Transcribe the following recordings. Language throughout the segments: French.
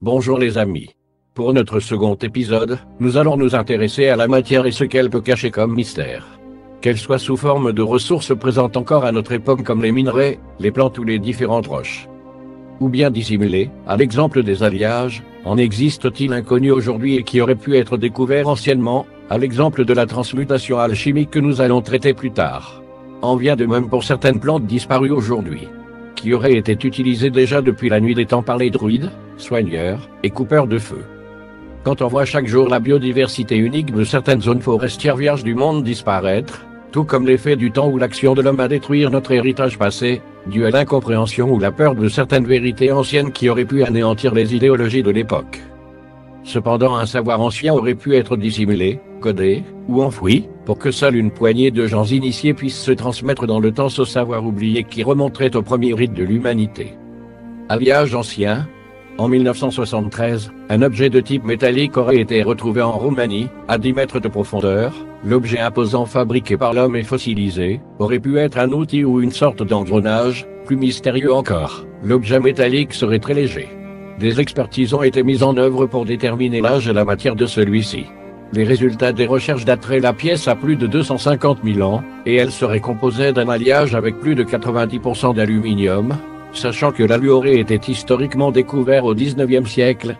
Bonjour les amis. Pour notre second épisode, nous allons nous intéresser à la matière et ce qu'elle peut cacher comme mystère. Qu'elle soit sous forme de ressources présentes encore à notre époque comme les minerais, les plantes ou les différentes roches. Ou bien dissimulées, à l'exemple des alliages, en existe-t-il inconnus aujourd'hui et qui auraient pu être découverts anciennement, à l'exemple de la transmutation alchimique que nous allons traiter plus tard. En vient de même pour certaines plantes disparues aujourd'hui, qui auraient été utilisées déjà depuis la nuit des temps par les druides, soigneurs et coupeurs de feu. Quand on voit chaque jour la biodiversité unique de certaines zones forestières vierges du monde disparaître, tout comme l'effet du temps ou l'action de l'homme à détruire notre héritage passé, dû à l'incompréhension ou la peur de certaines vérités anciennes qui auraient pu anéantir les idéologies de l'époque. Cependant, un savoir ancien aurait pu être dissimulé, codé, ou enfoui, pour que seule une poignée de gens initiés puissent se transmettre dans le temps ce savoir oublié qui remonterait au premier rite de l'humanité. Alliage ancien. En 1973, un objet de type métallique aurait été retrouvé en Roumanie, à 10 mètres de profondeur. L'objet imposant fabriqué par l'homme et fossilisé, aurait pu être un outil ou une sorte d'engrenage. Plus mystérieux encore, l'objet métallique serait très léger. Des expertises ont été mises en œuvre pour déterminer l'âge et la matière de celui-ci. Les résultats des recherches dateraient la pièce à plus de 250 000 ans, et elle serait composée d'un alliage avec plus de 90% d'aluminium, sachant que l'alu aurait été historiquement découvert au XIXe siècle.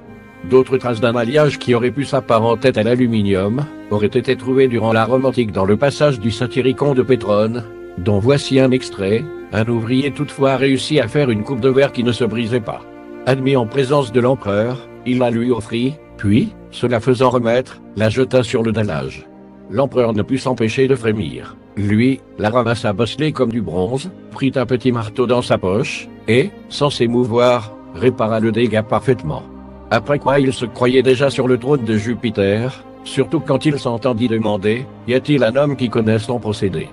D'autres traces d'un alliage qui aurait pu s'apparenter à l'aluminium, auraient été trouvées durant la Rome antique dans le passage du Satyricon de Pétrone, dont voici un extrait. Un ouvrier toutefois a réussi à faire une coupe de verre qui ne se brisait pas. Admis en présence de l'empereur, il la lui offrit, puis, cela faisant remettre, la jeta sur le dallage. L'empereur ne put s'empêcher de frémir. Lui, la ramassa bosselée comme du bronze, prit un petit marteau dans sa poche, et, sans s'émouvoir, répara le dégât parfaitement. Après quoi il se croyait déjà sur le trône de Jupiter, surtout quand il s'entendit demander « Y a-t-il un homme qui connaisse son procédé ?»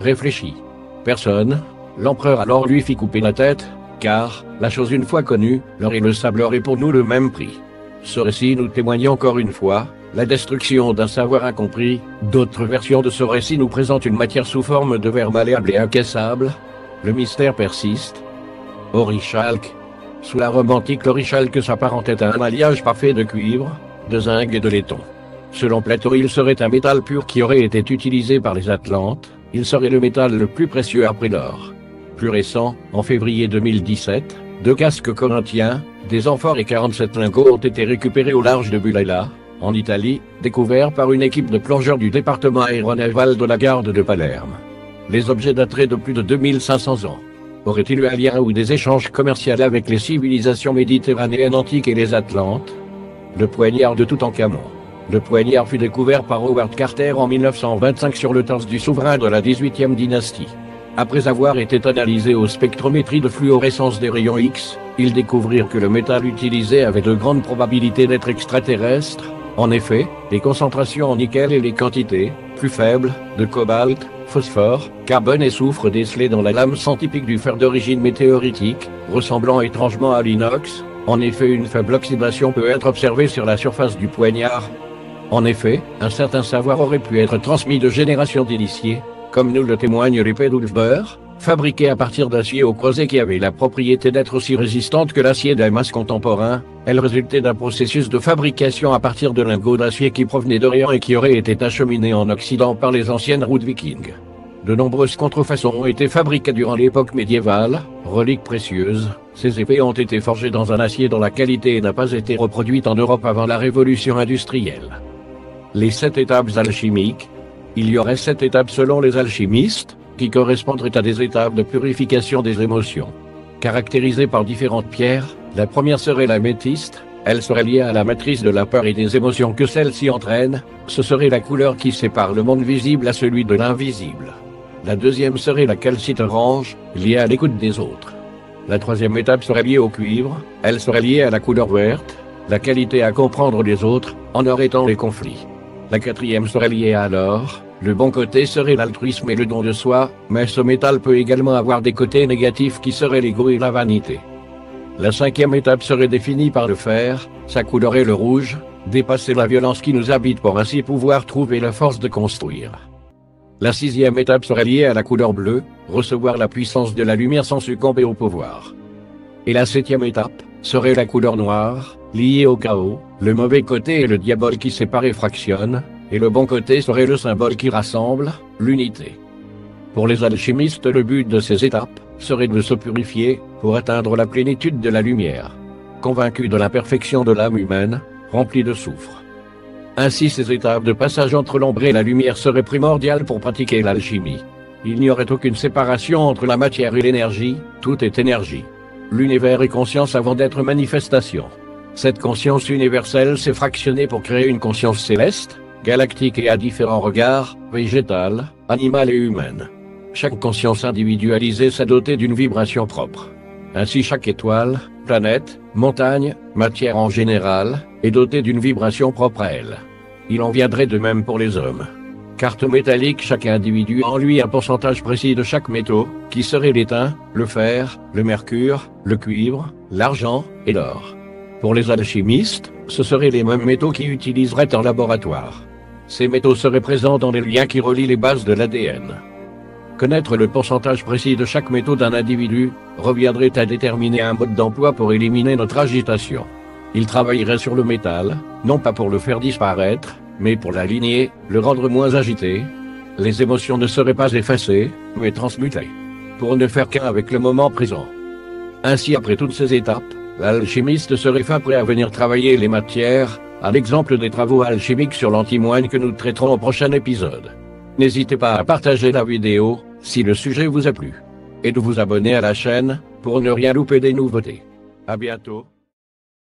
Réfléchit. Personne. L'empereur alors lui fit couper la tête, car, la chose une fois connue, l'or et le sable auraient pour nous le même prix. Ce récit nous témoigne encore une fois la destruction d'un savoir incompris. D'autres versions de ce récit nous présentent une matière sous forme de verre malléable et incassable. Le mystère persiste. Orichalque. Sous la Rome antique, l'orichalque s'apparentait à un alliage parfait de cuivre, de zinc et de laiton. Selon Platon, il serait un métal pur qui aurait été utilisé par les Atlantes. Il serait le métal le plus précieux après l'or. Plus récent, en février 2017, 2 casques corinthiens, des amphores et 47 lingots ont été récupérés au large de Bulella, en Italie, découverts par une équipe de plongeurs du département aéronaval de la garde de Palerme. Les objets dateraient de plus de 2500 ans. Aurait-il eu un lien ou des échanges commerciaux avec les civilisations méditerranéennes antiques et les Atlantes? Le poignard de Toutankhamon. Le poignard fut découvert par Howard Carter en 1925 sur le torse du souverain de la 18e dynastie. Après avoir été analysé aux spectrométries de fluorescence des rayons X, ils découvrirent que le métal utilisé avait de grandes probabilités d'être extraterrestre. En effet, les concentrations en nickel et les quantités, plus faibles, de cobalt, phosphore, carbone et soufre décelées dans la lame sont typiques du fer d'origine météoritique, ressemblant étrangement à l'inox. En effet, une faible oxydation peut être observée sur la surface du poignard. En effet, un certain savoir aurait pu être transmis de génération d'initiés, comme nous le témoigne l'épée d'Ulfber, fabriquée à partir d'acier au creuset qui avait la propriété d'être aussi résistante que l'acier des masses contemporains. Elle résultait d'un processus de fabrication à partir de lingots d'acier qui provenaient d'Orient et qui auraient été acheminés en Occident par les anciennes routes vikings. De nombreuses contrefaçons ont été fabriquées durant l'époque médiévale, reliques précieuses. Ces épées ont été forgées dans un acier dont la qualité n'a pas été reproduite en Europe avant la révolution industrielle. Les 7 étapes alchimiques. Il y aurait 7 étapes selon les alchimistes, qui correspondraient à des étapes de purification des émotions. Caractérisées par différentes pierres, la première serait la métiste. Elle serait liée à la maîtrise de la peur et des émotions que celle-ci entraîne. Ce serait la couleur qui sépare le monde visible à celui de l'invisible. La deuxième serait la calcite orange, liée à l'écoute des autres. La troisième étape serait liée au cuivre. Elle serait liée à la couleur verte, la qualité à comprendre les autres, en arrêtant les conflits. La quatrième serait liée à l'or. Le bon côté serait l'altruisme et le don de soi, mais ce métal peut également avoir des côtés négatifs qui seraient l'ego et la vanité. La cinquième étape serait définie par le fer. Sa couleur est le rouge. Dépasser la violence qui nous habite pour ainsi pouvoir trouver la force de construire. La sixième étape serait liée à la couleur bleue. Recevoir la puissance de la lumière sans succomber au pouvoir. Et la septième étape serait la couleur noire, liée au chaos, le mauvais côté est le diable qui sépare et fractionne, et le bon côté serait le symbole qui rassemble, l'unité. Pour les alchimistes, le but de ces étapes serait de se purifier pour atteindre la plénitude de la lumière, convaincus de l'imperfection de l'âme humaine, remplie de soufre. Ainsi, ces étapes de passage entre l'ombre et la lumière seraient primordiales pour pratiquer l'alchimie. Il n'y aurait aucune séparation entre la matière et l'énergie, tout est énergie. L'univers est conscience avant d'être manifestation. Cette conscience universelle s'est fractionnée pour créer une conscience céleste, galactique et à différents regards, végétale, animale et humaine. Chaque conscience individualisée s'est dotée d'une vibration propre. Ainsi, chaque étoile, planète, montagne, matière en général, est dotée d'une vibration propre à elle. Il en viendrait de même pour les hommes. Carte métallique, chaque individu a en lui un pourcentage précis de chaque métaux, qui serait l'étain, le fer, le mercure, le cuivre, l'argent et l'or. Pour les alchimistes, ce seraient les mêmes métaux qu'ils utiliseraient en laboratoire. Ces métaux seraient présents dans les liens qui relient les bases de l'ADN. Connaître le pourcentage précis de chaque métaux d'un individu reviendrait à déterminer un mode d'emploi pour éliminer notre agitation. Il travaillerait sur le métal, non pas pour le faire disparaître, mais pour l'aligner, le rendre moins agité. Les émotions ne seraient pas effacées, mais transmutées, pour ne faire qu'un avec le moment présent. Ainsi, après toutes ces étapes, l'alchimiste serait fin prêt à venir travailler les matières, à l'exemple des travaux alchimiques sur l'antimoine que nous traiterons au prochain épisode. N'hésitez pas à partager la vidéo, si le sujet vous a plu, et de vous abonner à la chaîne, pour ne rien louper des nouveautés. À bientôt.